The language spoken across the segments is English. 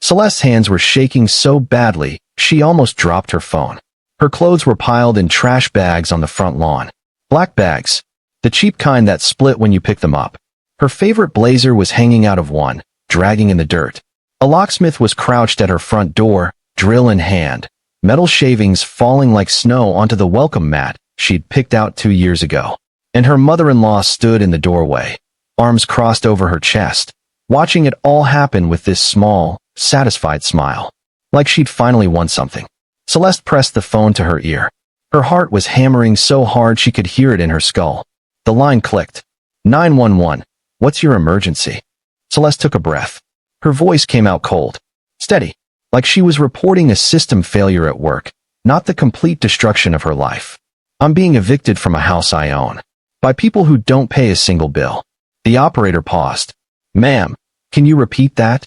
Celeste's hands were shaking so badly, she almost dropped her phone. Her clothes were piled in trash bags on the front lawn. Black bags. The cheap kind that split when you pick them up. Her favorite blazer was hanging out of one, dragging in the dirt. A locksmith was crouched at her front door, drill in hand. Metal shavings falling like snow onto the welcome mat she'd picked out 2 years ago. And her mother-in-law stood in the doorway, arms crossed over her chest, watching it all happen with this small, satisfied smile. Like she'd finally won something. Celeste pressed the phone to her ear. Her heart was hammering so hard she could hear it in her skull. The line clicked. 911. What's your emergency? Celeste took a breath. Her voice came out cold. Steady. Like she was reporting a system failure at work, not the complete destruction of her life. I'm being evicted from a house I own. By people who don't pay a single bill. The operator paused. Ma'am, can you repeat that?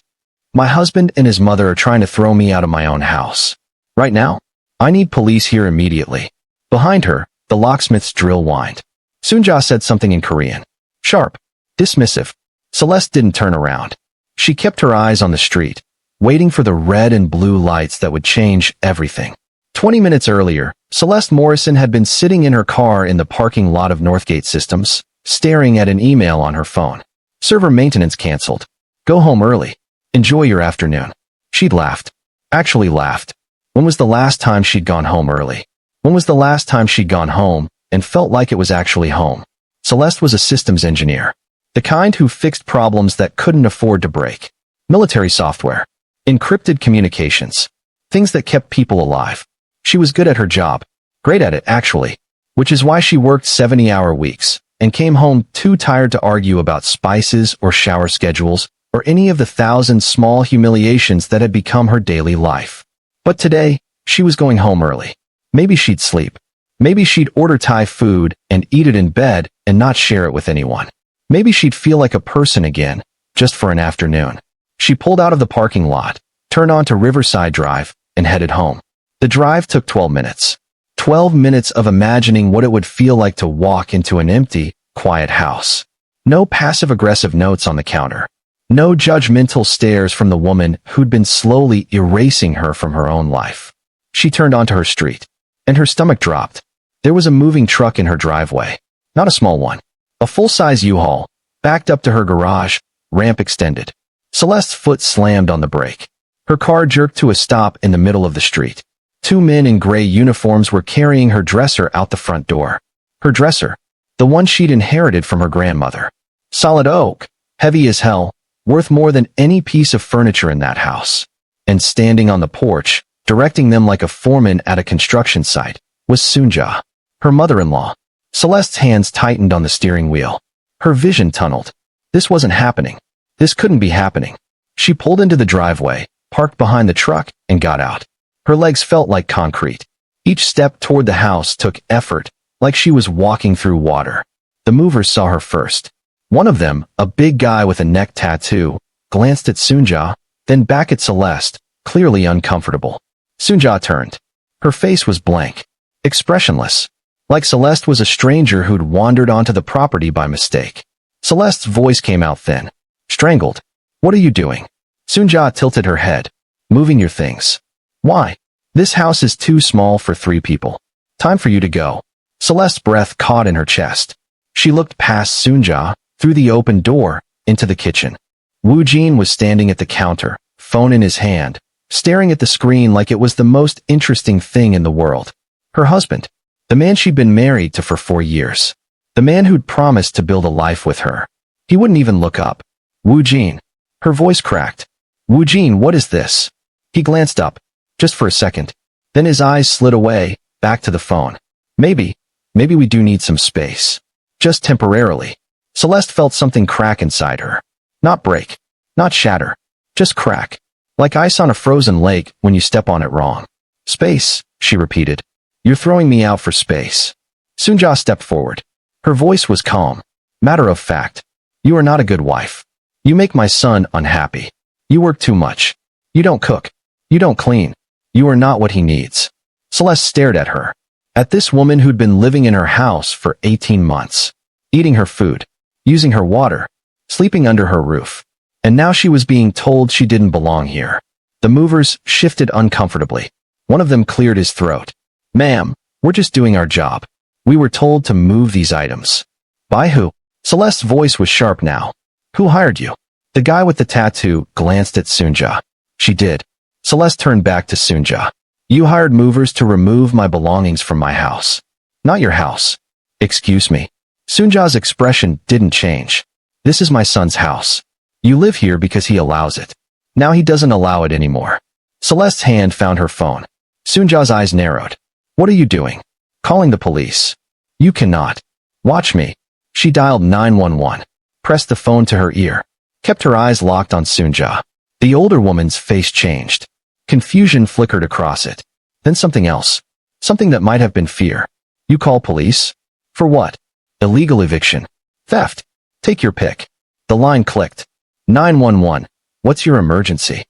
My husband and his mother are trying to throw me out of my own house. Right now? I need police here immediately. Behind her, the locksmith's drill whined. Sunja said something in Korean. Sharp. Dismissive. Celeste didn't turn around. She kept her eyes on the street, waiting for the red and blue lights that would change everything. 20 minutes earlier, Celeste Morrison had been sitting in her car in the parking lot of Northgate Systems, staring at an email on her phone. Server maintenance canceled. Go home early. Enjoy your afternoon. She'd laughed. Actually laughed. When was the last time she'd gone home early? When was the last time she'd gone home and felt like it was actually home? Celeste was a systems engineer. The kind who fixed problems that couldn't afford to break. Military software. Encrypted communications. Things that kept people alive. She was good at her job. Great at it, actually. Which is why she worked 70-hour weeks and came home too tired to argue about spices or shower schedules or any of the thousand small humiliations that had become her daily life. But today, she was going home early. Maybe she'd sleep. Maybe she'd order Thai food and eat it in bed and not share it with anyone. Maybe she'd feel like a person again, just for an afternoon. She pulled out of the parking lot, turned onto Riverside Drive, and headed home. The drive took 12 minutes. 12 minutes of imagining what it would feel like to walk into an empty, quiet house. No passive-aggressive notes on the counter. No judgmental stares from the woman who'd been slowly erasing her from her own life. She turned onto her street, and her stomach dropped. There was a moving truck in her driveway. Not a small one. A full-size U-Haul, backed up to her garage, ramp extended. Celeste's foot slammed on the brake. Her car jerked to a stop in the middle of the street. 2 men in gray uniforms were carrying her dresser out the front door. Her dresser, the one she'd inherited from her grandmother. Solid oak, heavy as hell, worth more than any piece of furniture in that house. And standing on the porch, directing them like a foreman at a construction site, was Sunja, her mother-in-law. Celeste's hands tightened on the steering wheel. Her vision tunneled. This wasn't happening. This couldn't be happening. She pulled into the driveway, parked behind the truck, and got out. Her legs felt like concrete. Each step toward the house took effort, like she was walking through water. The movers saw her first. One of them, a big guy with a neck tattoo, glanced at Sunja, then back at Celeste, clearly uncomfortable. Sunja turned. Her face was blank, expressionless, like Celeste was a stranger who'd wandered onto the property by mistake. Celeste's voice came out thin, strangled. What are you doing? Sunja tilted her head. Moving your things. Why? This house is too small for 3 people. Time for you to go. Celeste's breath caught in her chest. She looked past Sunja, through the open door, into the kitchen. Woo Jin was standing at the counter, phone in his hand, staring at the screen like it was the most interesting thing in the world. Her husband. The man she'd been married to for 4 years. The man who'd promised to build a life with her. He wouldn't even look up. Woo Jin. Her voice cracked. Woo Jin, what is this? He glanced up, just for a second. Then his eyes slid away, back to the phone. Maybe we do need some space. Just temporarily. Celeste felt something crack inside her. Not break. Not shatter. Just crack. Like ice on a frozen lake when you step on it wrong. Space, she repeated. You're throwing me out for space. Sunja stepped forward. Her voice was calm. Matter of fact. You are not a good wife. You make my son unhappy. You work too much. You don't cook. You don't clean. You are not what he needs. Celeste stared at her. At this woman who'd been living in her house for 18 months. Eating her food. Using her water. Sleeping under her roof. And now she was being told she didn't belong here. The movers shifted uncomfortably. One of them cleared his throat. Ma'am, we're just doing our job. We were told to move these items. By who? Celeste's voice was sharp now. Who hired you? The guy with the tattoo glanced at Sunja. She did. Celeste turned back to Sunja. You hired movers to remove my belongings from my house. Not your house. Excuse me. Sunja's expression didn't change. This is my son's house. You live here because he allows it. Now he doesn't allow it anymore. Celeste's hand found her phone. Sunja's eyes narrowed. What are you doing? Calling the police. You cannot. Watch me. She dialed 911. Pressed the phone to her ear. Kept her eyes locked on Sunja. The older woman's face changed. Confusion flickered across it. Then something else. Something that might have been fear. You call police? For what? Illegal eviction. Theft. Take your pick. The line clicked. 911. What's your emergency?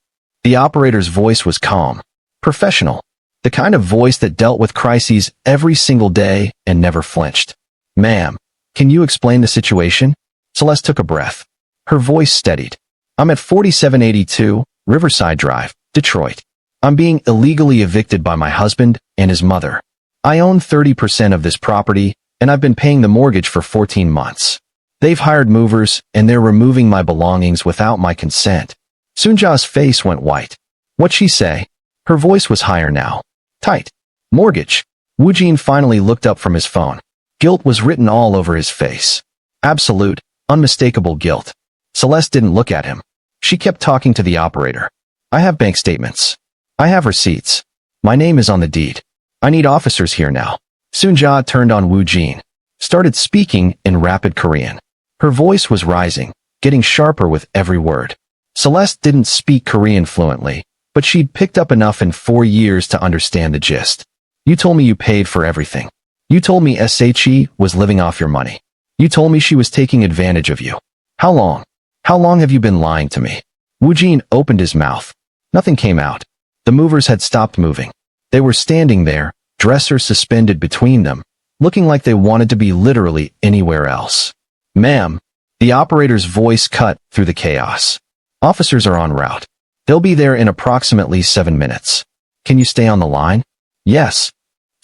The operator's voice was calm. Professional. The kind of voice that dealt with crises every single day and never flinched. Ma'am, can you explain the situation? Celeste took a breath. Her voice steadied. I'm at 4782 Riverside Drive, Detroit. I'm being illegally evicted by my husband and his mother. I own 30% of this property, and I've been paying the mortgage for 14 months. They've hired movers, and they're removing my belongings without my consent. Sunja's face went white. What'd she say? Her voice was higher now. Tight. Mortgage. Woojin finally looked up from his phone. Guilt was written all over his face. Absolute, unmistakable guilt. Celeste didn't look at him. She kept talking to the operator. I have bank statements. I have receipts. My name is on the deed. I need officers here now. Sunja turned on Woojin. Started speaking in rapid Korean. Her voice was rising, getting sharper with every word. Celeste didn't speak Korean fluently, but she'd picked up enough in 4 years to understand the gist. You told me you paid for everything. You told me SHE was living off your money. You told me she was taking advantage of you. How long? How long have you been lying to me? Woojin opened his mouth. Nothing came out. The movers had stopped moving. They were standing there, dressers suspended between them, looking like they wanted to be literally anywhere else. Ma'am, the operator's voice cut through the chaos. Officers are en route. They'll be there in approximately 7 minutes. Can you stay on the line? Yes.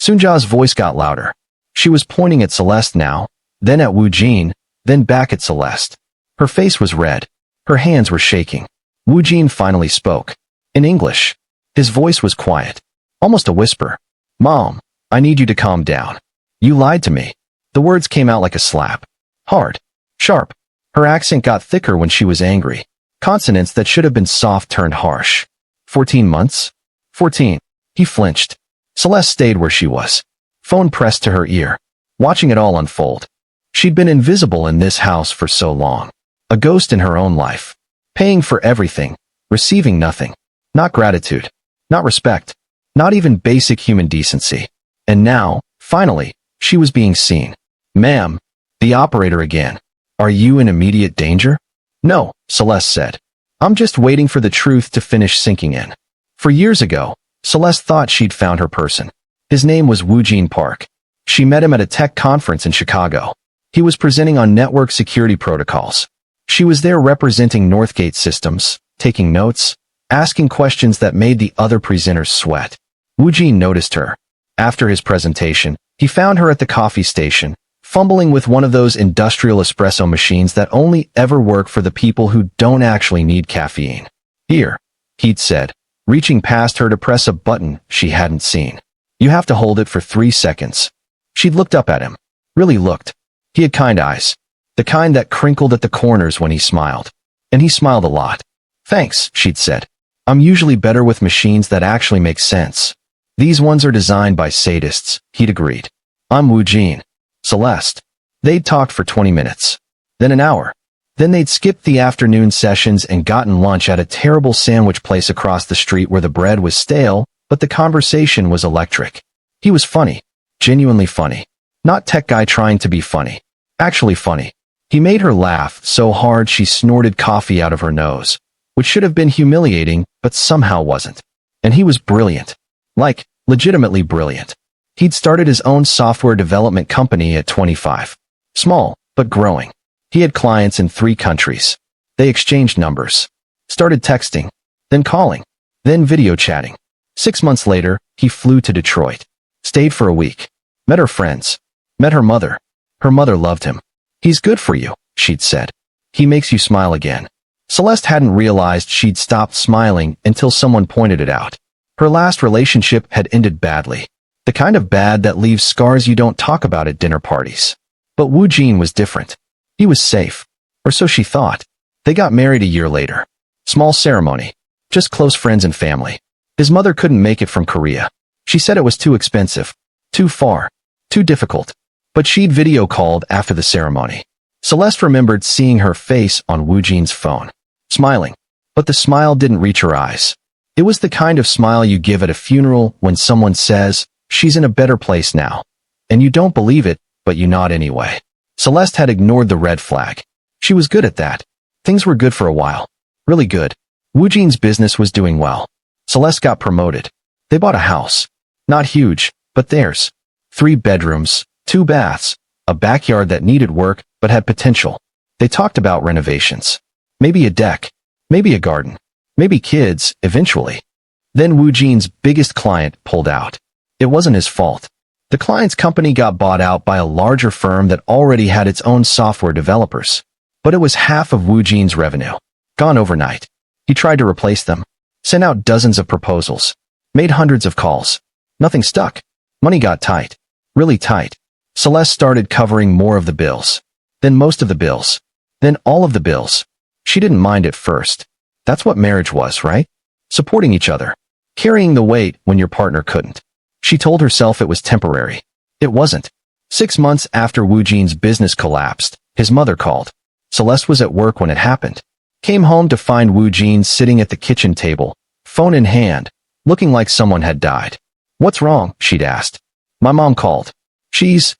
Sunja's voice got louder. She was pointing at Celeste now, then at Woojin, then back at Celeste. Her face was red. Her hands were shaking. Woojin finally spoke. In English. His voice was quiet. Almost a whisper. Mom, I need you to calm down. You lied to me. The words came out like a slap. Hard. Sharp. Her accent got thicker when she was angry. Consonants that should have been soft turned harsh. 14 months? 14. He flinched. Celeste stayed where she was. Phone pressed to her ear. Watching it all unfold. She'd been invisible in this house for so long. A ghost in her own life. Paying for everything. Receiving nothing. Not gratitude. Not respect. Not even basic human decency. And now, finally, she was being seen. Ma'am. The operator again. Are you in immediate danger? No, Celeste said. I'm just waiting for the truth to finish sinking in. For years ago, Celeste thought she'd found her person. His name was Woojin Park. She met him at a tech conference in Chicago. He was presenting on network security protocols. She was there representing Northgate Systems, taking notes, asking questions that made the other presenters sweat. Woojin noticed her. After his presentation, he found her at the coffee station, fumbling with one of those industrial espresso machines that only ever work for the people who don't actually need caffeine. Here, he'd said, reaching past her to press a button she hadn't seen. You have to hold it for 3 seconds. She'd looked up at him. Really looked. He had kind eyes. The kind that crinkled at the corners when he smiled. And he smiled a lot. Thanks, she'd said. I'm usually better with machines that actually make sense. These ones are designed by sadists, he'd agreed. I'm Woojin. Celeste. They'd talked for 20 minutes. Then an hour. Then they'd skipped the afternoon sessions and gotten lunch at a terrible sandwich place across the street where the bread was stale, but the conversation was electric. He was funny. Genuinely funny. Not tech guy trying to be funny. Actually funny. He made her laugh so hard she snorted coffee out of her nose, which should have been humiliating, but somehow wasn't. And he was brilliant. Like, legitimately brilliant. He'd started his own software development company at 25. Small, but growing. He had clients in 3 countries. They exchanged numbers. Started texting. Then calling. then video chatting. 6 months later, he flew to Detroit. Stayed for a week. Met her friends. Met her mother. Her mother loved him. He's good for you, she'd said. He makes you smile again. Celeste hadn't realized she'd stopped smiling until someone pointed it out. Her last relationship had ended badly. The kind of bad that leaves scars you don't talk about at dinner parties. But Woo Jin was different. He was safe. Or so she thought. They got married a year later. Small ceremony. Just close friends and family. His mother couldn't make it from Korea. She said it was too expensive. Too far. Too difficult. But she'd video called after the ceremony. Celeste remembered seeing her face on Woo Jin's phone. Smiling. But the smile didn't reach her eyes. It was the kind of smile you give at a funeral when someone says, she's in a better place now. And you don't believe it, but you nod anyway. Celeste had ignored the red flag. She was good at that. Things were good for a while. Really good. Woo Jin's business was doing well. Celeste got promoted. They bought a house. Not huge, but theirs. 3 bedrooms, 2 baths, a backyard that needed work but had potential. They talked about renovations. Maybe a deck. Maybe a garden. Maybe kids, eventually. Then Woo Jin's biggest client pulled out. It wasn't his fault. The client's company got bought out by a larger firm that already had its own software developers. But it was half of Woo Jin's revenue. Gone overnight. He tried to replace them. Sent out dozens of proposals. Made hundreds of calls. Nothing stuck. Money got tight. Really tight. Celeste started covering more of the bills. Then most of the bills. Then all of the bills. She didn't mind at first. That's what marriage was, right? Supporting each other. Carrying the weight when your partner couldn't. She told herself it was temporary. It wasn't. 6 months after Woo Jin's business collapsed, his mother called. Celeste was at work when it happened. Came home to find Woo Jin sitting at the kitchen table, phone in hand, looking like someone had died. What's wrong? She'd asked. My mom called. She's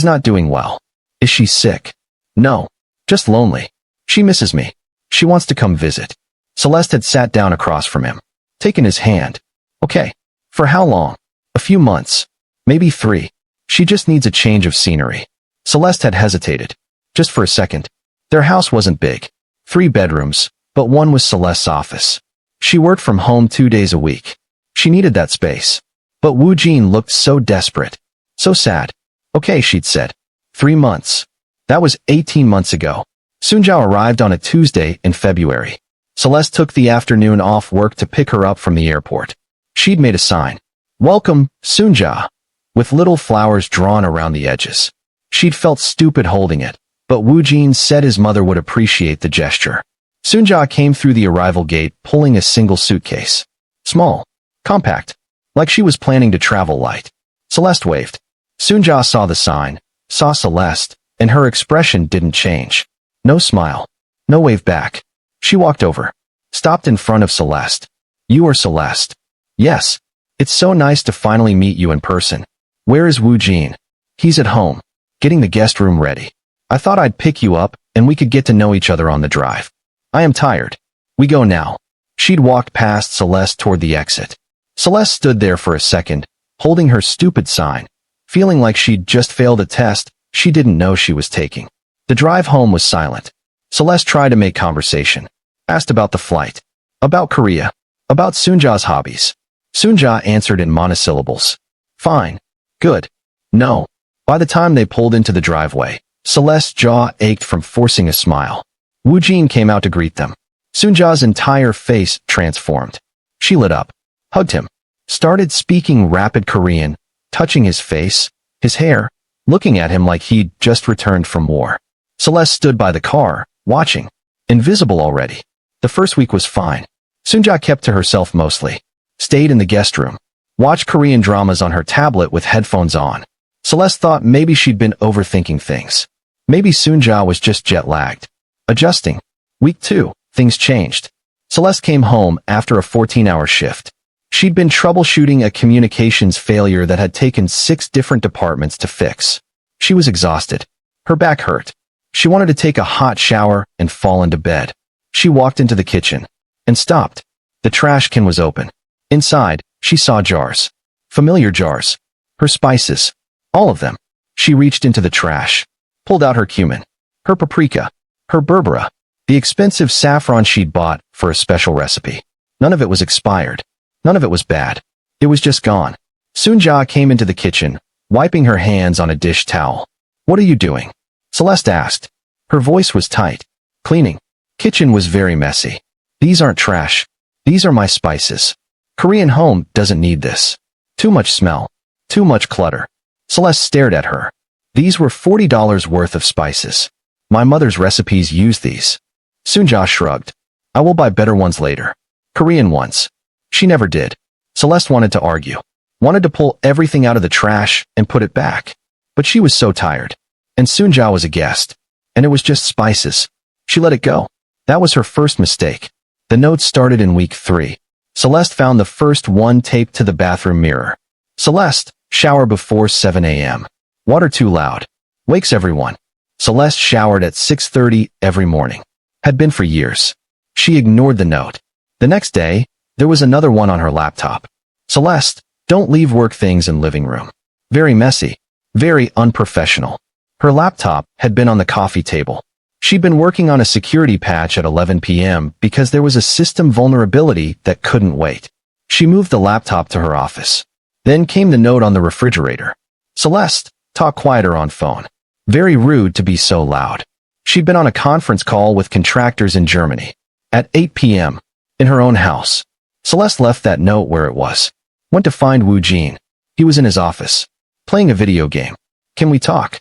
not doing well. Is she sick? No. Just lonely. She misses me. She wants to come visit. Celeste had sat down across from him. Taken his hand. Okay. For how long? A few months. Maybe 3. She just needs a change of scenery. Celeste had hesitated. Just for a second. Their house wasn't big. 3 bedrooms, but one was Celeste's office. She worked from home 2 days a week. She needed that space. But Woo Jin looked so desperate. So sad. Okay, she'd said. 3 months. That was 18 months ago. Soonja arrived on a Tuesday in February. Celeste took the afternoon off work to pick her up from the airport. She'd made a sign. Welcome, Soonja, with little flowers drawn around the edges. She'd felt stupid holding it, but Woo Jin said his mother would appreciate the gesture. Soonja came through the arrival gate pulling a single suitcase. Small. Compact. Like she was planning to travel light. Celeste waved. Soonja saw the sign, saw Celeste, and her expression didn't change. No smile. No wave back. She walked over. Stopped in front of Celeste. You are Celeste. Yes. It's so nice to finally meet you in person. Where is Woo Jin? He's at home. Getting the guest room ready. I thought I'd pick you up, and we could get to know each other on the drive. I am tired. We go now. She'd walked past Celeste toward the exit. Celeste stood there for a second, holding her stupid sign, feeling like she'd just failed a test she didn't know she was taking. The drive home was silent. Celeste tried to make conversation. Asked about the flight. About Korea. About Soonja's hobbies. Soonja answered in monosyllables. Fine. Good. No. By the time they pulled into the driveway, Celeste's jaw ached from forcing a smile. Woo Jin came out to greet them. Soonja's entire face transformed. She lit up. Hugged him. Started speaking rapid Korean, touching his face, his hair, looking at him like he'd just returned from war. Celeste stood by the car, watching. Invisible already. The first week was fine. Soonja kept to herself mostly. Stayed in the guest room. Watched Korean dramas on her tablet with headphones on. Celeste thought maybe she'd been overthinking things. Maybe Soonja was just jet-lagged. Adjusting. Week 2, things changed. Celeste came home after a 14-hour shift. She'd been troubleshooting a communications failure that had taken 6 different departments to fix. She was exhausted. Her back hurt. She wanted to take a hot shower and fall into bed. She walked into the kitchen. And stopped. The trash can was open. Inside, she saw jars. Familiar jars. Her spices. All of them. She reached into the trash. Pulled out her cumin. Her paprika. Her berbera. The expensive saffron she'd bought for a special recipe. None of it was expired. None of it was bad. It was just gone. Soonja came into the kitchen, wiping her hands on a dish towel. "What are you doing?" Celeste asked. Her voice was tight. "Cleaning." Kitchen was very messy. "These aren't trash. These are my spices. Korean home doesn't need this. Too much smell. Too much clutter." Celeste stared at her. "These were $40 worth of spices. My mother's recipes use these." Soonja shrugged. "I will buy better ones later. Korean ones." She never did. Celeste wanted to argue. Wanted to pull everything out of the trash and put it back. But she was so tired. And Soonja was a guest. And it was just spices. She let it go. That was her first mistake. The notes started in week 3. Celeste found the first one taped to the bathroom mirror. "Celeste, shower before 7 a.m. Water too loud. Wakes everyone." Celeste showered at 6:30 every morning. Had been for years. She ignored the note. The next day, there was another one on her laptop. "Celeste, don't leave work things in living room." Very messy. Very unprofessional. Her laptop had been on the coffee table. She'd been working on a security patch at 11 p.m. because there was a system vulnerability that couldn't wait. She moved the laptop to her office. Then came the note on the refrigerator. "Celeste, talk quieter on phone. Very rude to be so loud." She'd been on a conference call with contractors in Germany. At 8 p.m. in her own house. Celeste left that note where it was. Went to find Woo Jin. He was in his office. Playing a video game. "Can we talk?"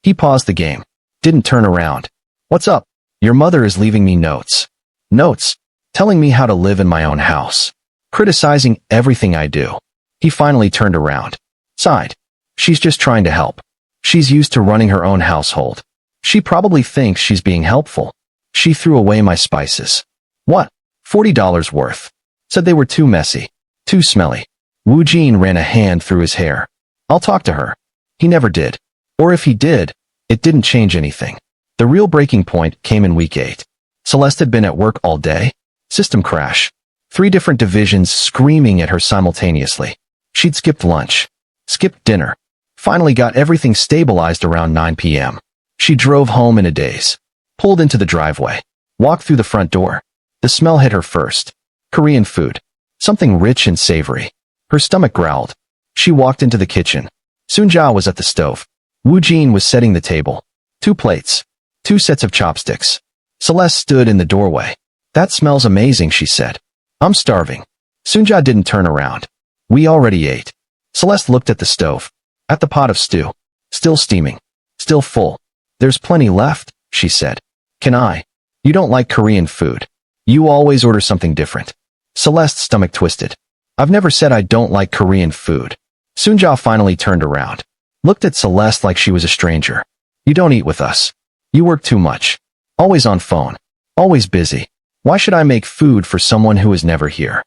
He paused the game. Didn't turn around. "What's up?" "Your mother is leaving me notes." "Notes?" "Telling me how to live in my own house. Criticizing everything I do." He finally turned around. Sighed. "She's just trying to help. She's used to running her own household. She probably thinks she's being helpful. She threw away my spices." "What?" $40 worth. Said they were too messy. Too smelly." Woo Jin ran a hand through his hair. "I'll talk to her." He never did. Or if he did, it didn't change anything. The real breaking point came in week 8. Celeste had been at work all day. System crash. 3 different divisions screaming at her simultaneously. She'd skipped lunch. Skipped dinner. Finally got everything stabilized around 9 p.m. She drove home in a daze. Pulled into the driveway. Walked through the front door. The smell hit her first. Korean food. Something rich and savory. Her stomach growled. She walked into the kitchen. Soonja was at the stove. Woo Jin was setting the table. 2 plates. 2 sets of chopsticks. Celeste stood in the doorway. "That smells amazing," she said. "I'm starving." Soonja didn't turn around. "We already ate." Celeste looked at the stove. At the pot of stew. Still steaming. Still full. "There's plenty left," she said. "Can I?" "You don't like Korean food. You always order something different." Celeste's stomach twisted. "I've never said I don't like Korean food." Soonja finally turned around. Looked at Celeste like she was a stranger. "You don't eat with us. You work too much. Always on phone. Always busy. Why should I make food for someone who is never here?"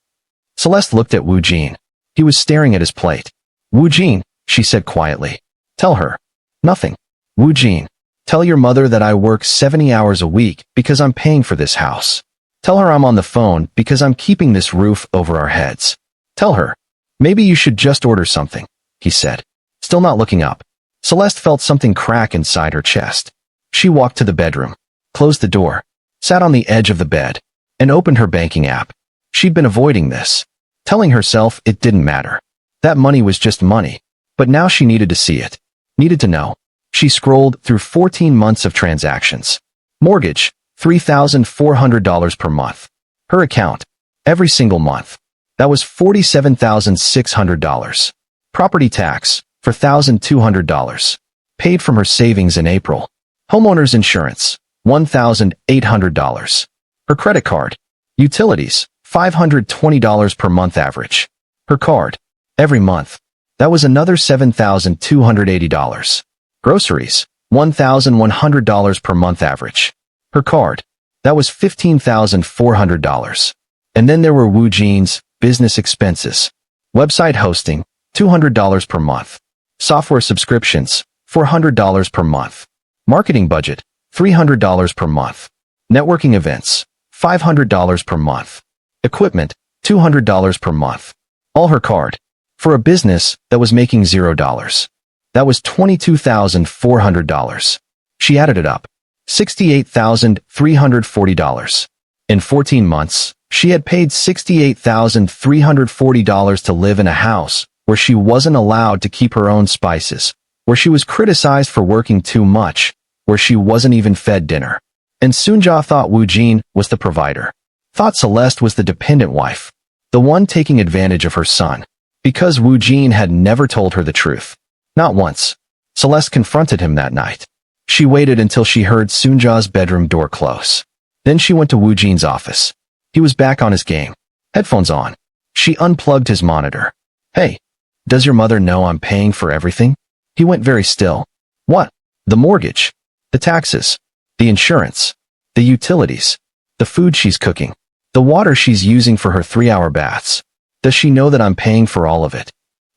Celeste looked at Woo Jin. He was staring at his plate. "Woo Jin," she said quietly. "Tell her." "Nothing." "Woo Jin, tell your mother that I work 70 hours a week because I'm paying for this house. Tell her I'm on the phone because I'm keeping this roof over our heads. Tell her." "Maybe you should just order something," he said. Still not looking up. Celeste felt something crack inside her chest. She walked to the bedroom, closed the door, sat on the edge of the bed, and opened her banking app. She'd been avoiding this, telling herself it didn't matter. That money was just money, but now she needed to see it, needed to know. She scrolled through 14 months of transactions. Mortgage, $3,400 per month. Her account, every single month. That was $47,600. Property tax, $4,200. Paid from her savings in April. Homeowner's insurance, $1,800. Her credit card. Utilities, $520 per month average. Her card. Every month. That was another $7,280. Groceries, $1,100 per month average. Her card. That was $15,400. And then there were Woo Jin's business expenses. Website hosting, $200 per month. Software subscriptions, $400 per month. Marketing budget, $300 per month. Networking events, $500 per month. Equipment, $200 per month. All her card. For a business that was making $0. That was $22,400. She added it up. $68,340. In 14 months, She had paid $68,340 to live in a house where she wasn't allowed to keep her own spices, where she was criticized for working too much, where she wasn't even fed dinner. And Soonja thought Woo Jin was the provider. Thought Celeste was the dependent wife, the one taking advantage of her son. Because Woo Jin had never told her the truth. Not once. Celeste confronted him that night. She waited until she heard Soonja's bedroom door close. Then she went to Woo Jin's office. He was back on his game. Headphones on. She unplugged his monitor. Hey, does your mother know I'm paying for everything? He went very still. What? The mortgage. The taxes. The insurance. The utilities. The food she's cooking. The water she's using for her 3-hour baths. Does she know that I'm paying for all of it?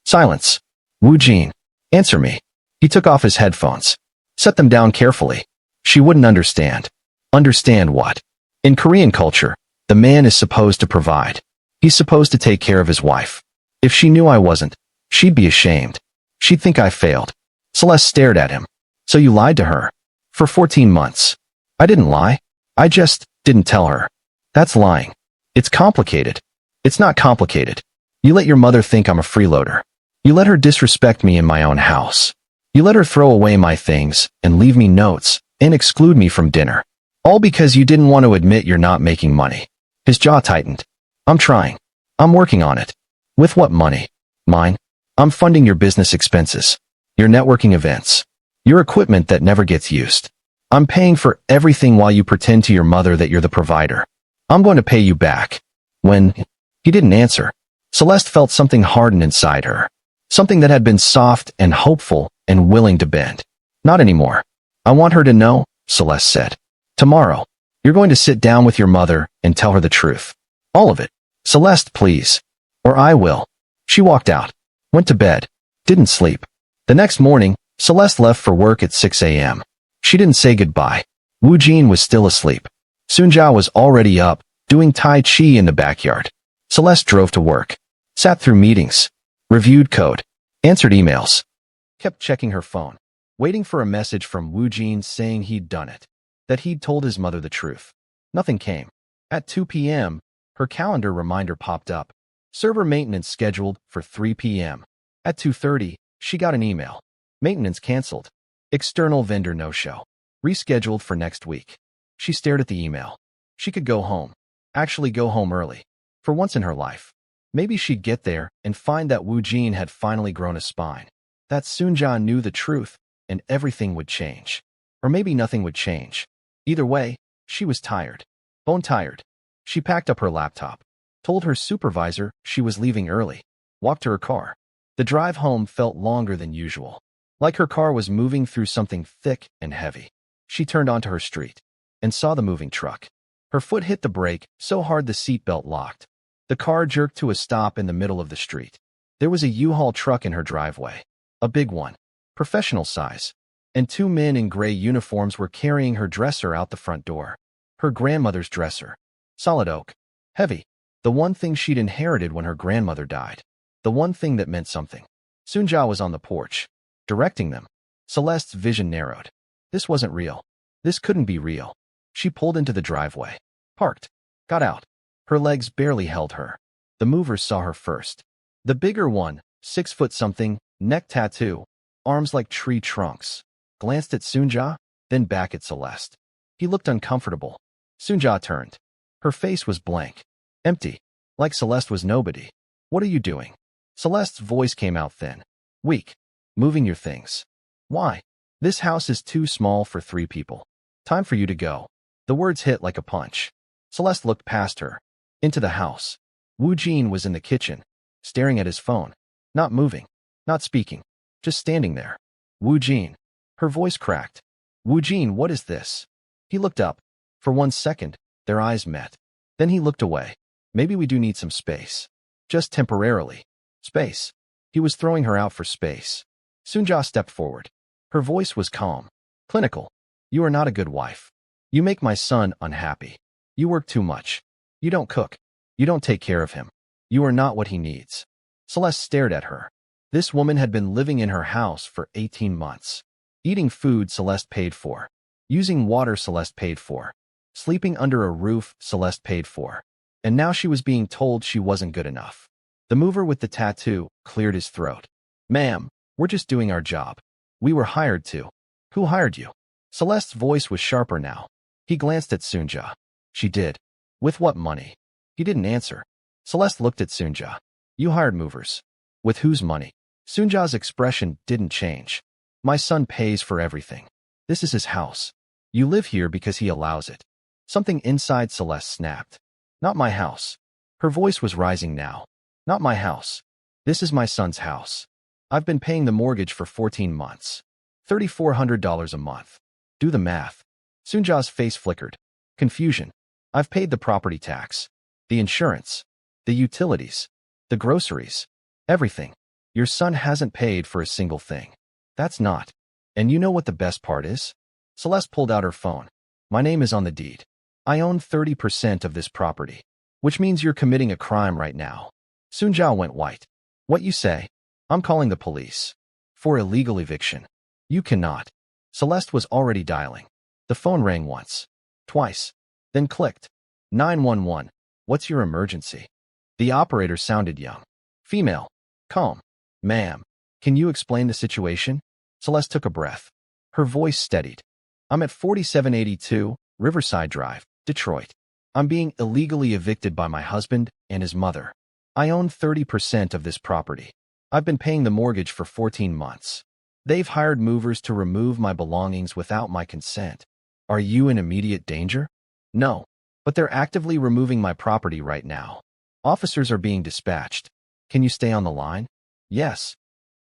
Silence. Woo Jin. Answer me. He took off his headphones. Set them down carefully. She wouldn't understand. Understand what? In Korean culture, the man is supposed to provide. He's supposed to take care of his wife. If she knew I wasn't, she'd be ashamed. She'd think I failed. Celeste stared at him. So you lied to her? For 14 months. I didn't lie. I just didn't tell her. That's lying. It's complicated. It's not complicated. You let your mother think I'm a freeloader. You let her disrespect me in my own house. You let her throw away my things and leave me notes and exclude me from dinner. All because you didn't want to admit you're not making money. His jaw tightened. I'm trying. I'm working on it. With what money? Mine. I'm funding your business expenses. Your networking events. Your equipment that never gets used. I'm paying for everything while you pretend to your mother that you're the provider. I'm going to pay you back. When he didn't answer, Celeste felt something harden inside her. Something that had been soft and hopeful and willing to bend. Not anymore. I want her to know, Celeste said. Tomorrow, you're going to sit down with your mother and tell her the truth. All of it. Celeste, please. Or I will. She walked out. Went to bed. Didn't sleep. The next morning, Celeste left for work at 6 a.m. She didn't say goodbye. Woo Jin was still asleep. Soonja was already up, doing Tai Chi in the backyard. Celeste drove to work. Sat through meetings. Reviewed code. Answered emails. Kept checking her phone. Waiting for a message from Woo Jin saying he'd done it. That he'd told his mother the truth. Nothing came. At 2 p.m., her calendar reminder popped up. Server maintenance scheduled for 3 p.m. At 2:30, she got an email. Maintenance canceled. External vendor no-show. Rescheduled for next week. She stared at the email. She could go home. Actually go home early. For once in her life. Maybe she'd get there and find that Woo Jin had finally grown a spine. That Soonja knew the truth and everything would change. Or maybe nothing would change. Either way, she was tired. Bone tired. She packed up her laptop. Told her supervisor she was leaving early. Walked to her car. The drive home felt longer than usual. Like her car was moving through something thick and heavy. She turned onto her street and saw the moving truck. Her foot hit the brake so hard the seatbelt locked. The car jerked to a stop in the middle of the street. There was a U-Haul truck in her driveway. A big one. Professional size. And 2 men in gray uniforms were carrying her dresser out the front door. Her grandmother's dresser. Solid oak. Heavy. The one thing she'd inherited when her grandmother died. The one thing that meant something. Soonja was on the porch. Directing them. Celeste's vision narrowed. This wasn't real. This couldn't be real. She pulled into the driveway. Parked. Got out. Her legs barely held her. The movers saw her first. The bigger one, 6 foot something, neck tattoo, arms like tree trunks. Glanced at Soonja, then back at Celeste. He looked uncomfortable. Soonja turned. Her face was blank. Empty. Like Celeste was nobody. What are you doing? Celeste's voice came out thin. Weak. Moving your things. Why? This house is too small for 3 people. Time for you to go. The words hit like a punch. Celeste looked past her. Into the house. Woo Jin was in the kitchen, staring at his phone. Not moving. Not speaking. Just standing there. Woo Jin. Her voice cracked. Woo Jin, what is this? He looked up. For 1 second, their eyes met. Then he looked away. Maybe we do need some space. Just temporarily. Space. He was throwing her out for space. Soonja stepped forward. Her voice was calm. Clinical. You are not a good wife. You make my son unhappy. You work too much. You don't cook. You don't take care of him. You are not what he needs. Celeste stared at her. This woman had been living in her house for 18 months. Eating food Celeste paid for. Using water Celeste paid for. Sleeping under a roof Celeste paid for. And now she was being told she wasn't good enough. The mover with the tattoo cleared his throat. Ma'am, we're just doing our job. We were hired to. Who hired you? Celeste's voice was sharper now. He glanced at Sunja. She did. With what money? He didn't answer. Celeste looked at Sunja. You hired movers. With whose money? Sunja's expression didn't change. My son pays for everything. This is his house. You live here because he allows it. Something inside Celeste snapped. Not my house. Her voice was rising now. Not my house. This is my son's house. I've been paying the mortgage for 14 months. $3,400 a month. Do the math. Sunja's face flickered. Confusion. I've paid the property tax, the insurance, the utilities, the groceries, everything. Your son hasn't paid for a single thing. That's not. And you know what the best part is? Celeste pulled out her phone. My name is on the deed. I own 30% of this property, which means you're committing a crime right now. Sunja went white. What you say? I'm calling the police. For illegal eviction. You cannot. Celeste was already dialing. The phone rang once, twice, then clicked. 911. What's your emergency? The operator sounded young. Female. Calm. Ma'am, can you explain the situation? Celeste took a breath. Her voice steadied. I'm at 4782 Riverside Drive, Detroit. I'm being illegally evicted by my husband and his mother. I own 30% of this property. I've been paying the mortgage for 14 months. They've hired movers to remove my belongings without my consent. Are you in immediate danger? No, but they're actively removing my property right now. Officers are being dispatched. Can you stay on the line? Yes.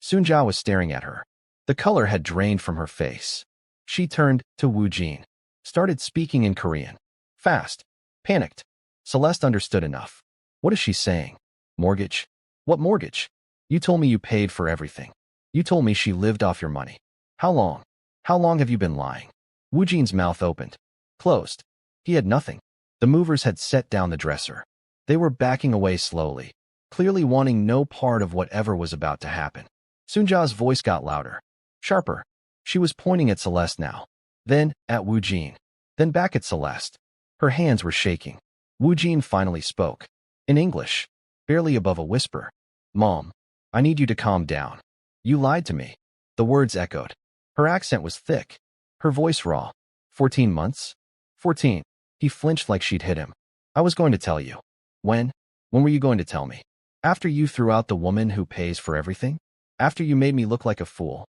Sunja was staring at her. The color had drained from her face. She turned to Woo Jin, started speaking in Korean. Fast. Panicked. Celeste understood enough. What is she saying? Mortgage? What mortgage? You told me you paid for everything. You told me she lived off your money. How long? How long have you been lying? Woo Jin's mouth opened. Closed. He had nothing. The movers had set down the dresser. They were backing away slowly, clearly wanting no part of whatever was about to happen. Sunja's voice got louder, sharper. She was pointing at Celeste now, then at Woo Jin, then back at Celeste. Her hands were shaking. Woo Jin finally spoke. In English, barely above a whisper. Mom, I need you to calm down. You lied to me. The words echoed. Her accent was thick. Her voice raw. 14 months? 14. He flinched like she'd hit him. I was going to tell you. When? When were you going to tell me? After you threw out the woman who pays for everything? After you made me look like a fool?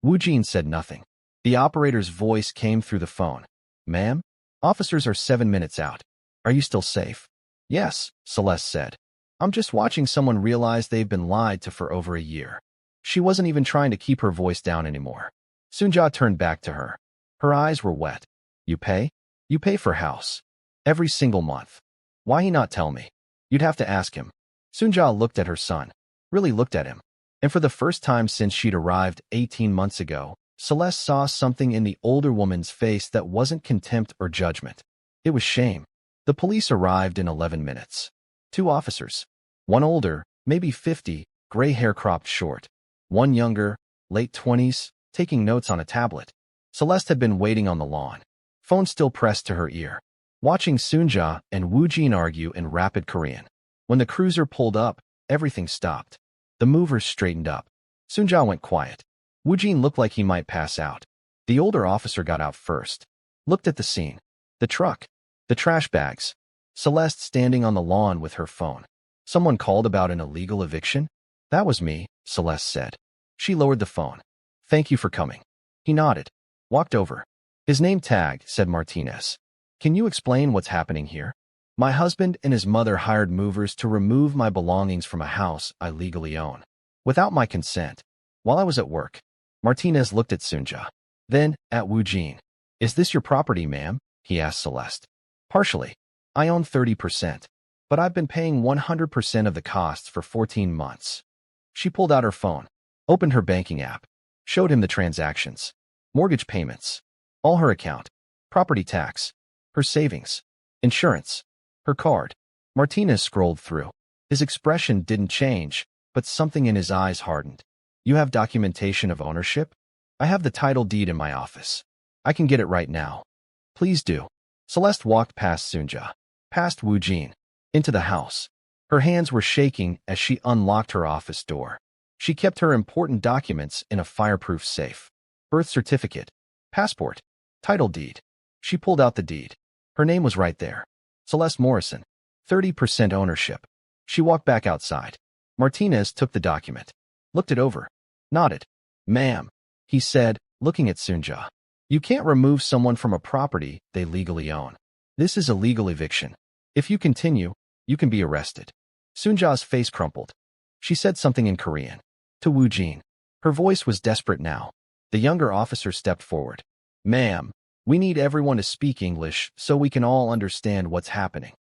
Woo Jin said nothing. The operator's voice came through the phone. Ma'am? Officers are 7 minutes out. Are you still safe? Yes, Celeste said. I'm just watching someone realize they've been lied to for over a year. She wasn't even trying to keep her voice down anymore. Sunja turned back to her. Her eyes were wet. You pay? You pay for house. Every single month. Why he not tell me? You'd have to ask him. Sunja looked at her son. Really looked at him. And for the first time since she'd arrived 18 months ago, Celeste saw something in the older woman's face that wasn't contempt or judgment. It was shame. The police arrived in 11 minutes. 2 officers. One older, maybe 50, gray hair cropped short. One younger, late 20s, taking notes on a tablet. Celeste had been waiting on the lawn, phone still pressed to her ear, watching Sunja and Woo Jin argue in rapid Korean. When the cruiser pulled up, everything stopped. The movers straightened up. Sunja went quiet. Woo Jin looked like he might pass out. The older officer got out first, looked at the scene. The truck, the trash bags. Celeste standing on the lawn with her phone. Someone called about an illegal eviction? That was me, Celeste said. She lowered the phone. Thank you for coming. He nodded. Walked over. His name tag, said Martinez. Can you explain what's happening here? My husband and his mother hired movers to remove my belongings from a house I legally own, without my consent, while I was at work. Martinez looked at Sunja, then at Woo Jin. Is this your property, ma'am? He asked Celeste. Partially. I own 30%, but I've been paying 100% of the costs for 14 months. She pulled out her phone, opened her banking app, showed him the transactions, mortgage payments, all her account, property tax, her savings, insurance, her card. Martinez scrolled through. His expression didn't change, but something in his eyes hardened. You have documentation of ownership? I have the title deed in my office. I can get it right now. Please do. Celeste walked past Sunja, past Woo Jin, into the house. Her hands were shaking as she unlocked her office door. She kept her important documents in a fireproof safe. Birth certificate, passport, title deed. She pulled out the deed. Her name was right there. Celeste Morrison, 30% ownership. She walked back outside. Martinez took the document, looked it over, nodded. Ma'am, he said, looking at Sunja. You can't remove someone from a property they legally own. This is a legal eviction. If you continue, you can be arrested. Sunja's face crumpled. She said something in Korean to Woo Jin. Her voice was desperate now. The younger officer stepped forward. Ma'am, we need everyone to speak English so we can all understand what's happening.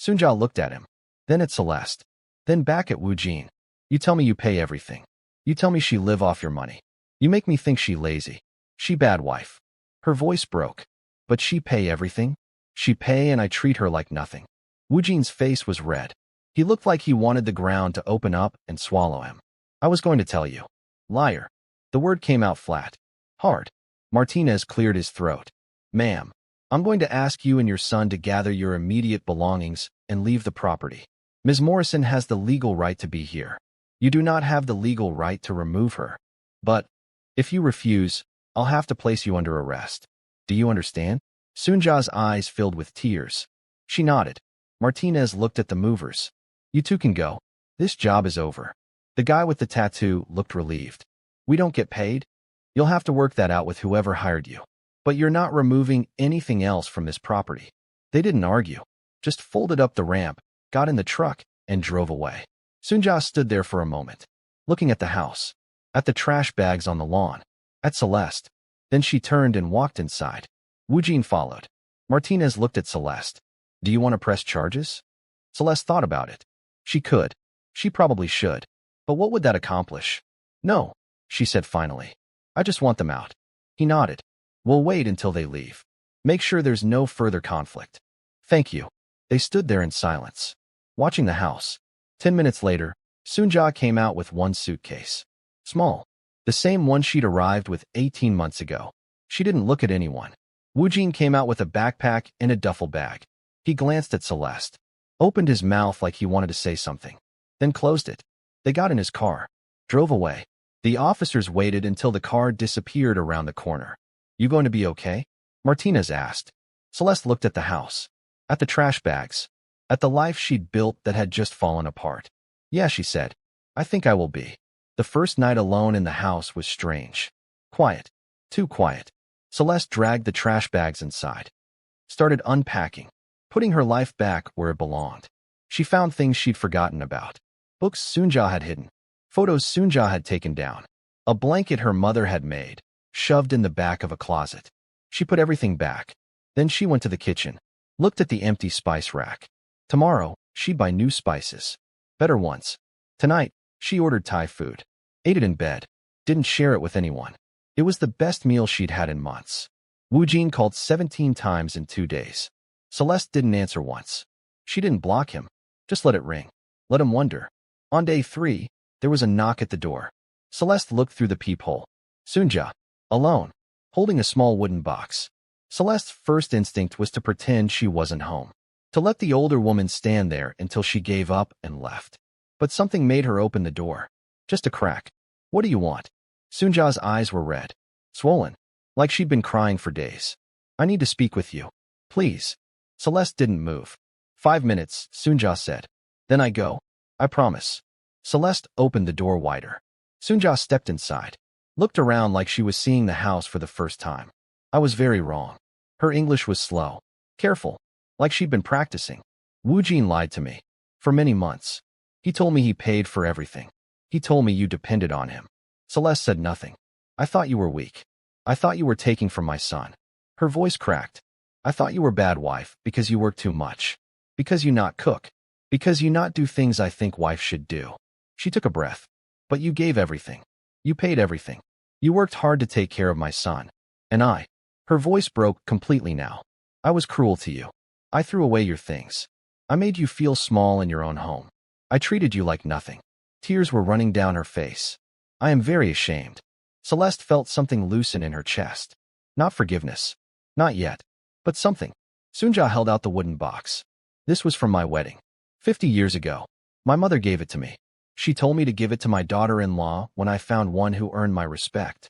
Sunja looked at him, then at Celeste, then back at Woo Jin. You tell me you pay everything. You tell me she live off your money. You make me think she lazy. She bad wife. Her voice broke. But she pay everything? She pay and I treat her like nothing. Woo Jin's face was red. He looked like he wanted the ground to open up and swallow him. I was going to tell you. Liar. The word came out flat. Hard. Martinez cleared his throat. Ma'am, I'm going to ask you and your son to gather your immediate belongings and leave the property. Ms. Morrison has the legal right to be here. You do not have the legal right to remove her. But, if you refuse, I'll have to place you under arrest. Do you understand? Sunja's eyes filled with tears. She nodded. Martinez looked at the movers. You two can go. This job is over. The guy with the tattoo looked relieved. We don't get paid? You'll have to work that out with whoever hired you. But you're not removing anything else from this property. They didn't argue. Just folded up the ramp, got in the truck, and drove away. Sunja stood there for a moment, looking at the house, at the trash bags on the lawn, at Celeste. Then she turned and walked inside. Woo Jin followed. Martinez looked at Celeste. Do you want to press charges? Celeste thought about it. She could. She probably should. But what would that accomplish? No, she said finally. I just want them out. He nodded. We'll wait until they leave. Make sure there's no further conflict. Thank you. They stood there in silence, watching the house. 10 minutes later, Sunja came out with one suitcase. Small. The same one she'd arrived with 18 months ago. She didn't look at anyone. Woo Jin came out with a backpack and a duffel bag. He glanced at Celeste, opened his mouth like he wanted to say something, then closed it. They got in his car, drove away. The officers waited until the car disappeared around the corner. You going to be okay? Martinez asked. Celeste looked at the house, at the trash bags, at the life she'd built that had just fallen apart. Yeah, she said. I think I will be. The first night alone in the house was strange. Quiet. Too quiet. Celeste dragged the trash bags inside, started unpacking, putting her life back where it belonged. She found things she'd forgotten about. Books Sunja had hidden. Photos Sunja had taken down. A blanket her mother had made, shoved in the back of a closet. She put everything back. Then she went to the kitchen, looked at the empty spice rack. Tomorrow, she'd buy new spices. Better ones. Tonight, she ordered Thai food. Ate it in bed. Didn't share it with anyone. It was the best meal she'd had in months. Woo Jin called 17 times in 2 days. Celeste didn't answer once. She didn't block him. Just let it ring. Let him wonder. On day 3, there was a knock at the door. Celeste looked through the peephole. Sunja, alone, holding a small wooden box. Celeste's first instinct was to pretend she wasn't home, to let the older woman stand there until she gave up and left. But something made her open the door. Just a crack. What do you want? Sunja's eyes were red, swollen, like she'd been crying for days. I need to speak with you. Please. Celeste didn't move. 5 minutes, Sunja said. Then I go. I promise. Celeste opened the door wider. Sunja stepped inside, looked around like she was seeing the house for the first time. I was very wrong. Her English was slow, careful, like she'd been practicing. Woo Jin lied to me. For many months. He told me he paid for everything. He told me you depended on him. Celeste said nothing. I thought you were weak. I thought you were taking from my son. Her voice cracked. I thought you were bad wife because you work too much. Because you not cook. Because you not do things I think wife should do. She took a breath. But you gave everything. You paid everything. You worked hard to take care of my son. And I. Her voice broke completely now. I was cruel to you. I threw away your things. I made you feel small in your own home. I treated you like nothing. Tears were running down her face. I am very ashamed. Celeste felt something loosen in her chest. Not forgiveness. Not yet. But something. Sunja held out the wooden box. This was from my wedding. 50 years ago. My mother gave it to me. She told me to give it to my daughter-in-law when I found one who earned my respect.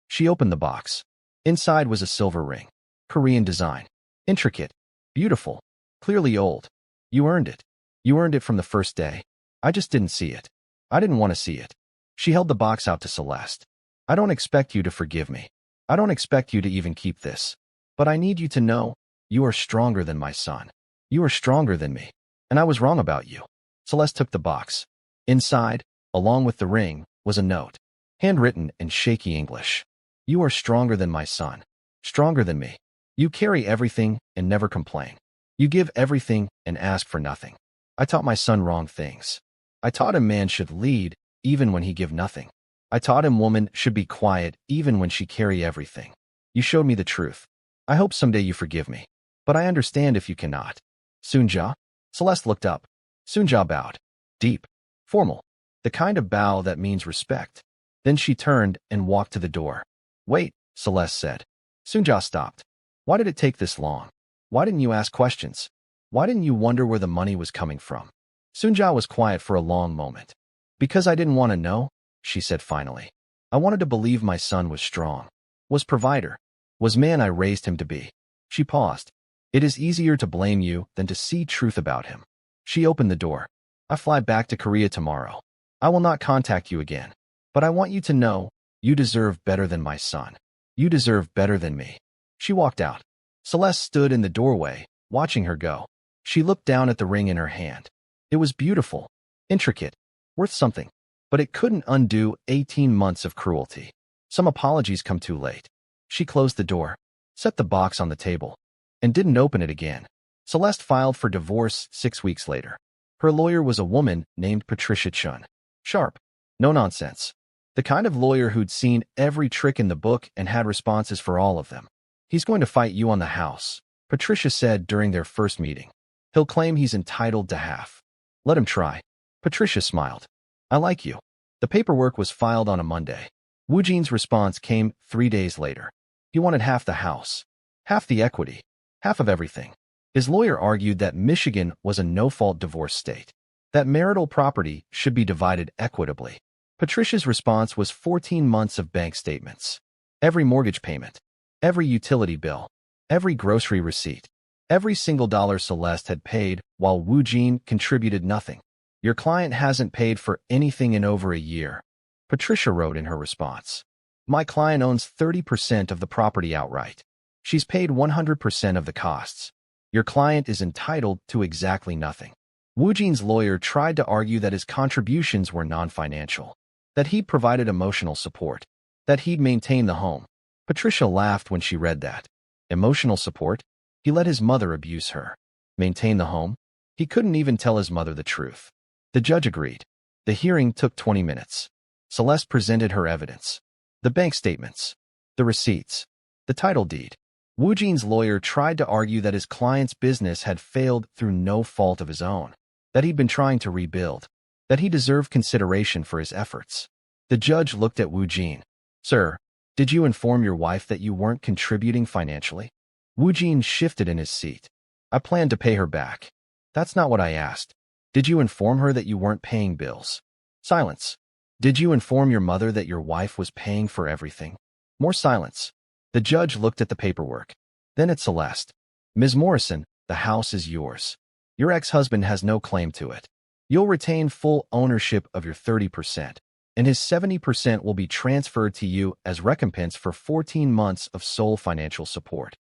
She opened the box. Inside was a silver ring. Korean design. Intricate. Beautiful. Clearly old. You earned it. You earned it from the first day. I just didn't see it. I didn't want to see it. She held the box out to Celeste. I don't expect you to forgive me. I don't expect you to even keep this. But I need you to know, you are stronger than my son. You are stronger than me. And I was wrong about you. Celeste took the box. Inside, along with the ring, was a note. Handwritten in shaky English. You are stronger than my son. Stronger than me. You carry everything and never complain. You give everything and ask for nothing. I taught my son wrong things. I taught him man should lead, even when he give nothing. I taught him woman should be quiet, even when she carry everything. You showed me the truth. I hope someday you forgive me. But I understand if you cannot. Sunja? Celeste looked up. Sunja bowed. Deep. Formal. The kind of bow that means respect. Then she turned and walked to the door. Wait, Celeste said. Sunja stopped. Why did it take this long? Why didn't you ask questions? Why didn't you wonder where the money was coming from? Sunja was quiet for a long moment. Because I didn't want to know, she said finally. I wanted to believe my son was strong. Was provider. Was man I raised him to be. She paused. It is easier to blame you than to see truth about him. She opened the door. I fly back to Korea tomorrow. I will not contact you again. But I want you to know, you deserve better than my son. You deserve better than me. She walked out. Celeste stood in the doorway, watching her go. She looked down at the ring in her hand. It was beautiful, intricate, worth something. But it couldn't undo 18 months of cruelty. Some apologies come too late. She closed the door, set the box on the table, and didn't open it again. Celeste filed for divorce 6 weeks later. Her lawyer was a woman named Patricia Chun. Sharp. No nonsense. The kind of lawyer who'd seen every trick in the book and had responses for all of them. He's going to fight you on the house, Patricia said during their first meeting. He'll claim he's entitled to half. Let him try. Patricia smiled. I like you. The paperwork was filed on a Monday. Woo Jin's response came 3 days later. He wanted half the house, half the equity, half of everything. His lawyer argued that Michigan was a no-fault divorce state, that marital property should be divided equitably. Patricia's response was 14 months of bank statements. Every mortgage payment, every utility bill, every grocery receipt, every single dollar Celeste had paid while Woo Jin contributed nothing. Your client hasn't paid for anything in over a year, Patricia wrote in her response. My client owns 30% of the property outright. She's paid 100% of the costs. Your client is entitled to exactly nothing. Woo Jin's lawyer tried to argue that his contributions were non-financial, that he'd provided emotional support, that he'd maintained the home. Patricia laughed when she read that. Emotional support? He let his mother abuse her. Maintain the home? He couldn't even tell his mother the truth. The judge agreed. The hearing took 20 minutes. Celeste presented her evidence. The bank statements. The receipts. The title deed. Woo Jin's lawyer tried to argue that his client's business had failed through no fault of his own, that he'd been trying to rebuild, that he deserved consideration for his efforts. The judge looked at Woo Jin. Sir, did you inform your wife that you weren't contributing financially? Woo Jin shifted in his seat. I planned to pay her back. That's not what I asked. Did you inform her that you weren't paying bills? Silence. Did you inform your mother that your wife was paying for everything? More silence. The judge looked at the paperwork. Then at Celeste. Ms. Morrison, the house is yours. Your ex-husband has no claim to it. You'll retain full ownership of your 30%, and his 70% will be transferred to you as recompense for 14 months of sole financial support.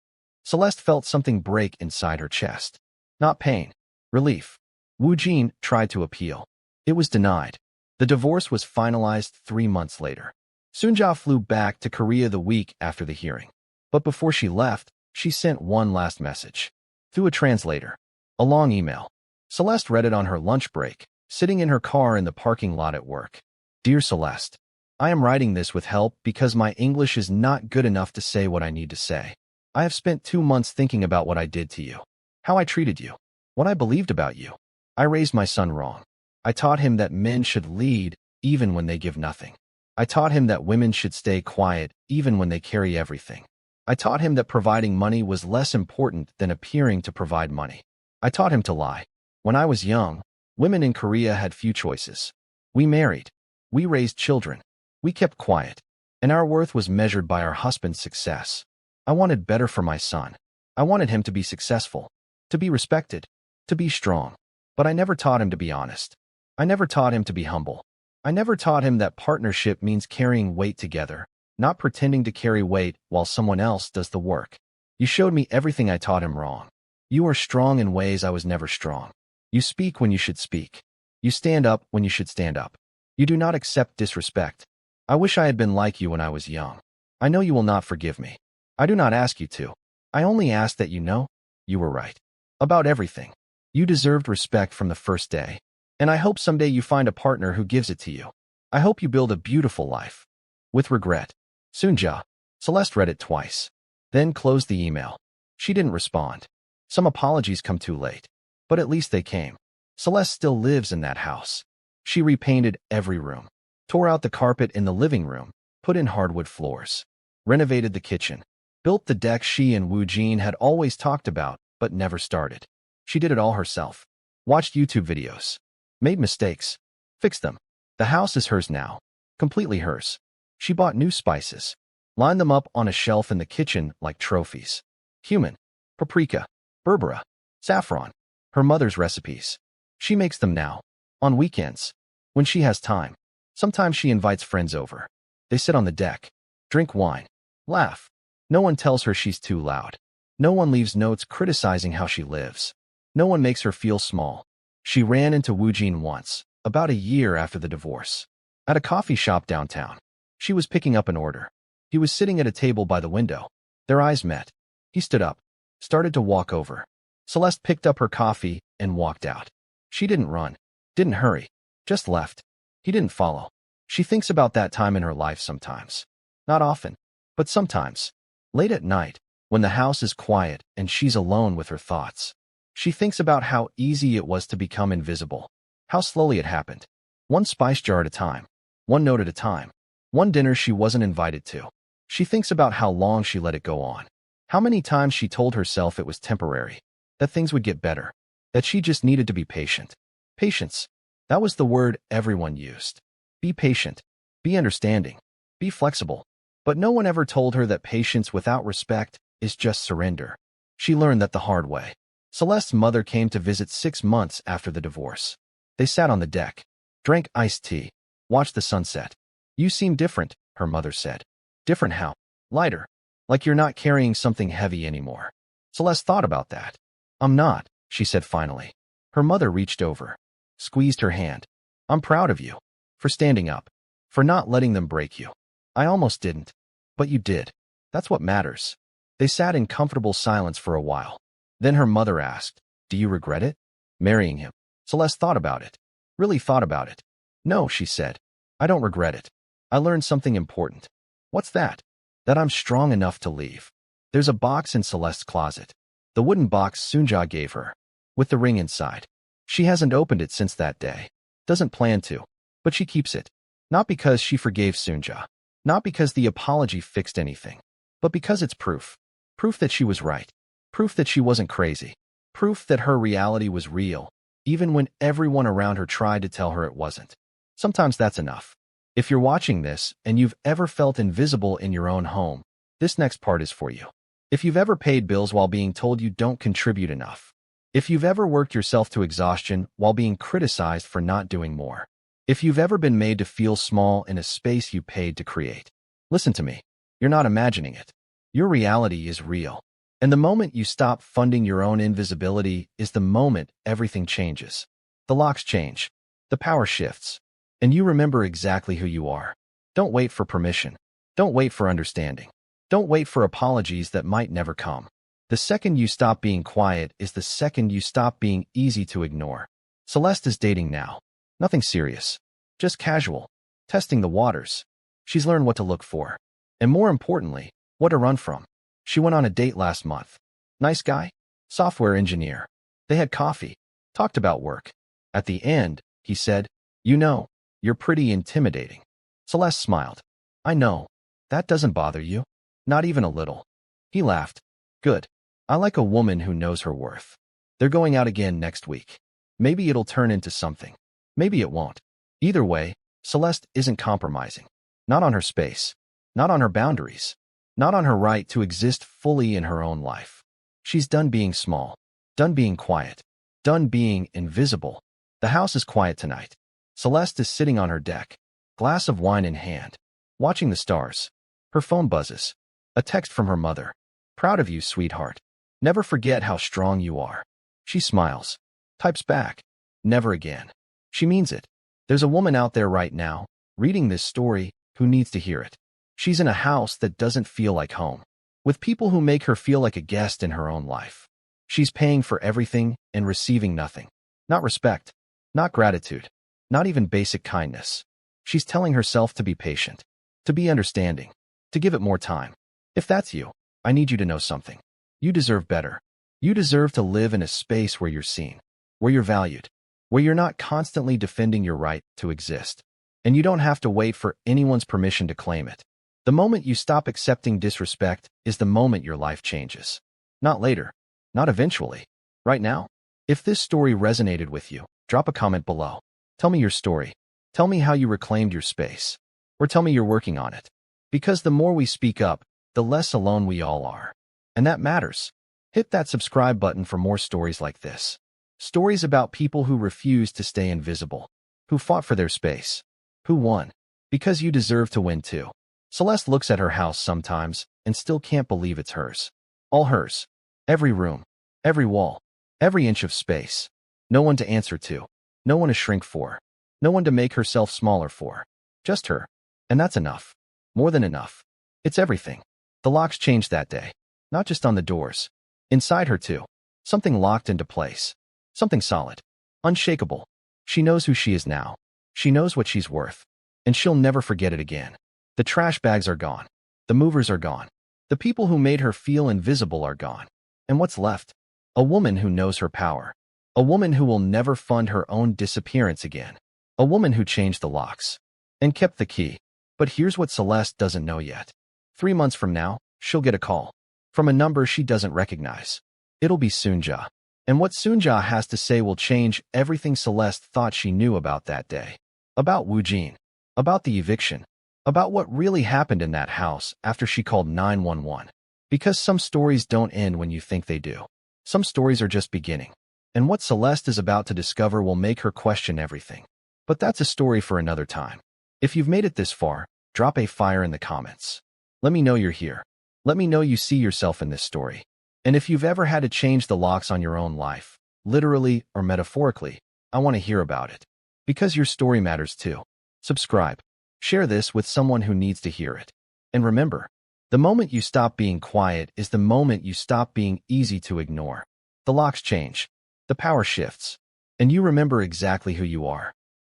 Celeste felt something break inside her chest. Not pain. Relief. Woo Jin tried to appeal. It was denied. The divorce was finalized 3 months later. Sunja flew back to Korea the week after the hearing. But before she left, she sent one last message. Through a translator. A long email. Celeste read it on her lunch break, sitting in her car in the parking lot at work. Dear Celeste, I am writing this with help because my English is not good enough to say what I need to say. I have spent 2 months thinking about what I did to you, how I treated you, what I believed about you. I raised my son wrong. I taught him that men should lead even when they give nothing. I taught him that women should stay quiet even when they carry everything. I taught him that providing money was less important than appearing to provide money. I taught him to lie. When I was young, Women in Korea had few choices. We married. We raised children. We kept quiet. And our worth was measured by our husband's success. I wanted better for my son. I wanted him to be successful, to be respected, to be strong. But I never taught him to be honest. I never taught him to be humble. I never taught him that partnership means carrying weight together, not pretending to carry weight while someone else does the work. You showed me everything I taught him wrong. You are strong in ways I was never strong. You speak when you should speak. You stand up when you should stand up. You do not accept disrespect. I wish I had been like you when I was young. I know you will not forgive me. I do not ask you to. I only ask that you know you were right. About everything. You deserved respect from the first day. And I hope someday you find a partner who gives it to you. I hope you build a beautiful life. With regret. Sunja. Celeste read it twice. Then closed the email. She didn't respond. Some apologies come too late. But at least they came. Celeste still lives in that house. She repainted every room. Tore out the carpet in the living room. Put in hardwood floors. Renovated the kitchen. Built the deck she and Woo Jin had always talked about, but never started. She did it all herself. Watched YouTube videos. Made mistakes. Fixed them. The house is hers now. Completely hers. She bought new spices. Lined them up on a shelf in the kitchen like trophies. Cumin. Paprika. Berbera. Saffron. Her mother's recipes. She makes them now. On weekends. When she has time. Sometimes she invites friends over. They sit on the deck. Drink wine. Laugh. No one tells her she's too loud. No one leaves notes criticizing how she lives. No one makes her feel small. She ran into Woo Jin once, about a year after the divorce. At a coffee shop downtown. She was picking up an order. He was sitting at a table by the window. Their eyes met. He stood up. Started to walk over. Celeste picked up her coffee and walked out. She didn't run. Didn't hurry. Just left. He didn't follow. She thinks about that time in her life sometimes. Not often, but sometimes. Late at night, when the house is quiet and she's alone with her thoughts. She thinks about how easy it was to become invisible. How slowly it happened. One spice jar at a time. One note at a time. One dinner she wasn't invited to. She thinks about how long she let it go on. How many times she told herself it was temporary. That things would get better. That she just needed to be patient. Patience. That was the word everyone used. Be patient. Be understanding. Be flexible. But no one ever told her that patience without respect is just surrender. She learned that the hard way. Celeste's mother came to visit 6 months after the divorce. They sat on the deck. Drank iced tea. Watched the sunset. You seem different, her mother said. Different how? Lighter. Like you're not carrying something heavy anymore. Celeste thought about that. I'm not, she said finally. Her mother reached over. Squeezed her hand. I'm proud of you. For standing up. For not letting them break you. I almost didn't. But you did. That's what matters. They sat in comfortable silence for a while. Then her mother asked, do you regret it? Marrying him. Celeste thought about it. Really thought about it. No, she said. I don't regret it. I learned something important. What's that? That I'm strong enough to leave. There's a box in Celeste's closet. The wooden box Sunja gave her. With the ring inside. She hasn't opened it since that day. Doesn't plan to. But she keeps it. Not because she forgave Sunja. Not because the apology fixed anything. But because it's proof. Proof that she was right. Proof that she wasn't crazy. Proof that her reality was real, even when everyone around her tried to tell her it wasn't. Sometimes that's enough. If you're watching this and you've ever felt invisible in your own home, this next part is for you. If you've ever paid bills while being told you don't contribute enough. If you've ever worked yourself to exhaustion while being criticized for not doing more. If you've ever been made to feel small in a space you paid to create. Listen to me. You're not imagining it. Your reality is real. And the moment you stop funding your own invisibility is the moment everything changes. The locks change. The power shifts. And you remember exactly who you are. Don't wait for permission. Don't wait for understanding. Don't wait for apologies that might never come. The second you stop being quiet is the second you stop being easy to ignore. Celeste is dating now. Nothing serious. Just casual. Testing the waters. She's learned what to look for. And more importantly, what to run from. She went on a date last month. Nice guy. Software engineer. They had coffee. Talked about work. At the end, he said, you know, you're pretty intimidating. Celeste smiled. I know. That doesn't bother you. Not even a little. He laughed. Good. I like a woman who knows her worth. They're going out again next week. Maybe it'll turn into something. Maybe it won't. Either way, Celeste isn't compromising. Not on her space. Not on her boundaries. Not on her right to exist fully in her own life. She's done being small. Done being quiet. Done being invisible. The house is quiet tonight. Celeste is sitting on her deck, glass of wine in hand, watching the stars. Her phone buzzes. A text from her mother. Proud of you, sweetheart. Never forget how strong you are. She smiles. Types back. Never again. She means it. There's a woman out there right now, reading this story, who needs to hear it. She's in a house that doesn't feel like home, with people who make her feel like a guest in her own life. She's paying for everything and receiving nothing. Not respect. Not gratitude. Not even basic kindness. She's telling herself to be patient, to be understanding, to give it more time. If that's you, I need you to know something. You deserve better. You deserve to live in a space where you're seen, where you're valued, where you're not constantly defending your right to exist. And you don't have to wait for anyone's permission to claim it. The moment you stop accepting disrespect is the moment your life changes. Not later. Not eventually. Right now. If this story resonated with you, drop a comment below. Tell me your story. Tell me how you reclaimed your space. Or tell me you're working on it. Because the more we speak up, the less alone we all are. And that matters. Hit that subscribe button for more stories like this. Stories about people who refused to stay invisible, who fought for their space, who won. Because you deserve to win too. Celeste looks at her house sometimes and still can't believe it's hers. All hers. Every room. Every wall. Every inch of space. No one to answer to. No one to shrink for. No one to make herself smaller for. Just her. And that's enough. More than enough. It's everything. The locks changed that day. Not just on the doors. Inside her too. Something locked into place. Something solid. Unshakable. She knows who she is now. She knows what she's worth. And she'll never forget it again. The trash bags are gone. The movers are gone. The people who made her feel invisible are gone. And what's left? A woman who knows her power. A woman who will never fund her own disappearance again. A woman who changed the locks. And kept the key. But here's what Celeste doesn't know yet. 3 months from now, she'll get a call. From a number she doesn't recognize. It'll be Soonja. And what Soonja has to say will change everything Celeste thought she knew about that day. About Woojin. About the eviction. About what really happened in that house after she called 911. Because some stories don't end when you think they do. Some stories are just beginning. And what Celeste is about to discover will make her question everything. But that's a story for another time. If you've made it this far, drop a fire in the comments. Let me know you're here. Let me know you see yourself in this story. And if you've ever had to change the locks on your own life, literally or metaphorically, I want to hear about it. Because your story matters too. Subscribe. Share this with someone who needs to hear it. And remember, the moment you stop being quiet is the moment you stop being easy to ignore. The locks change. The power shifts. And you remember exactly who you are.